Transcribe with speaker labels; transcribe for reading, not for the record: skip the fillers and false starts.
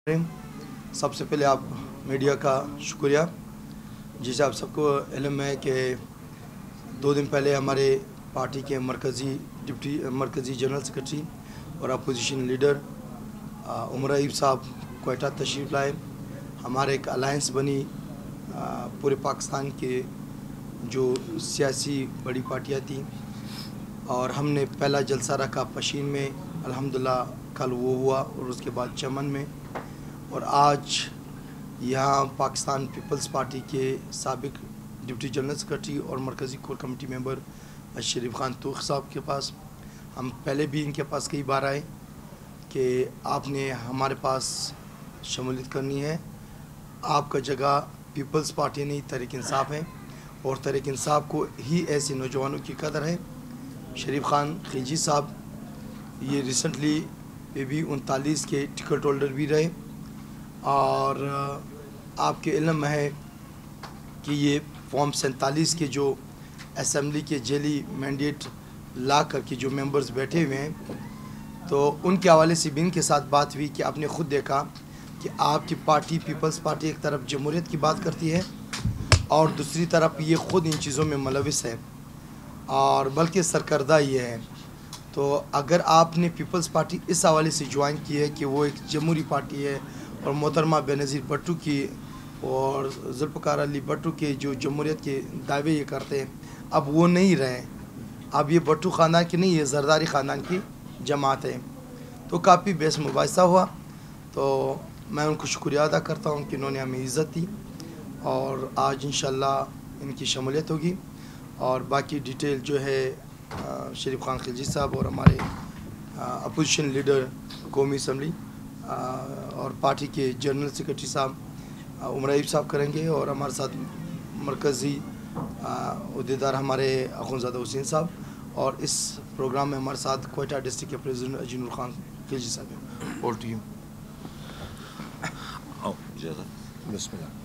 Speaker 1: سب سے پہلے آپ میڈیا کا شکریہ، جسے آپ سب کو علم ہے کہ 2 دن پہلے ہمارے پارٹی کے مرکزی جنرل سیکرٹری اور اپوزیشن لیڈر عمر ایوب صاحب کوئٹہ تشریف لائے۔ ہمارے ایک الائنس بنی پورے پاکستان کے جو سیاسی بڑی پارٹیاں تھیں، اور ہم نے پہلا جلسہ رکھا پشین میں، الحمدللہ کل وہ ہوا، اور اس کے بعد چمن میں، اور آج یہاں پاکستان پیپلز پارٹی کے سابق ڈپٹی جنرل سیکرٹری اور مرکزی کور کمیٹی ممبر شریف خان توخ صاحب کے پاس ہم پہلے بھی ان کے پاس کئی بار آئے کہ آپ نے ہمارے پاس شمولیت کرنی ہے۔ آپ کا جگہ پیپلز پارٹی نہیں، تحریک انصاف ہے، اور تحریک انصاف کو ہی ایسے نوجوانوں کی قدر ہے۔ شریف خان خلجی صاحب یہ ریسنٹلی بھی 39 کے ٹکٹ ہولڈر بھی رہے، اور آپ کے علم میں ہے کہ یہ فارم 47 کے جو اسمبلی کے جیلی مینڈیٹ لا کر کے جو ممبرز بیٹھے ہوئے ہیں، تو ان کے حوالے سے بھی ان کے ساتھ بات ہوئی کہ آپ نے خود دیکھا کہ آپ کی پارٹی پیپلز پارٹی ایک طرف جمہوریت کی بات کرتی ہے اور دوسری طرف یہ خود ان چیزوں میں ملوث ہے، اور بلکہ سرکردہ یہ ہے۔ تو اگر آپ نے پیپلز پارٹی اس حوالے سے جوائن کی ہے کہ وہ ایک جمہوری پارٹی ہے، اور محترمہ بینظیر بھٹو کی اور ذوالفقار علی بھٹو کے جو جمہوریت کے دعوے یہ کرتے ہیں، اب وہ نہیں رہے، اب یہ بھٹو خاندان کی نہیں، یہ زرداری خاندان کی جماعت ہے۔ تو کافی بحث مباحثہ ہوا، تو میں ان کو شکریہ ادا کرتا ہوں کہ انہوں نے ہمیں عزت دی، اور آج انشاءاللہ ان کی شمولیت ہوگی، اور باقی ڈیٹیل جو ہے شریف خان خلجی صاحب اور ہمارے اپوزیشن لیڈر قومی اسمبلی اور پارٹی کے جنرل سیکرٹری صاحب عمر ایوب صاحب کریں گے، اور ہمارے ساتھ مرکزی عہدیدار ہمارے اخونزادہ حسین صاحب، اور اس پروگرام میں ہمارے ساتھ کوئٹہ ڈسٹرکٹ کے پریزیڈنٹ اجین الخان خلجی صاحب ہیں۔ Over to you.
Speaker 2: بسم اللہ۔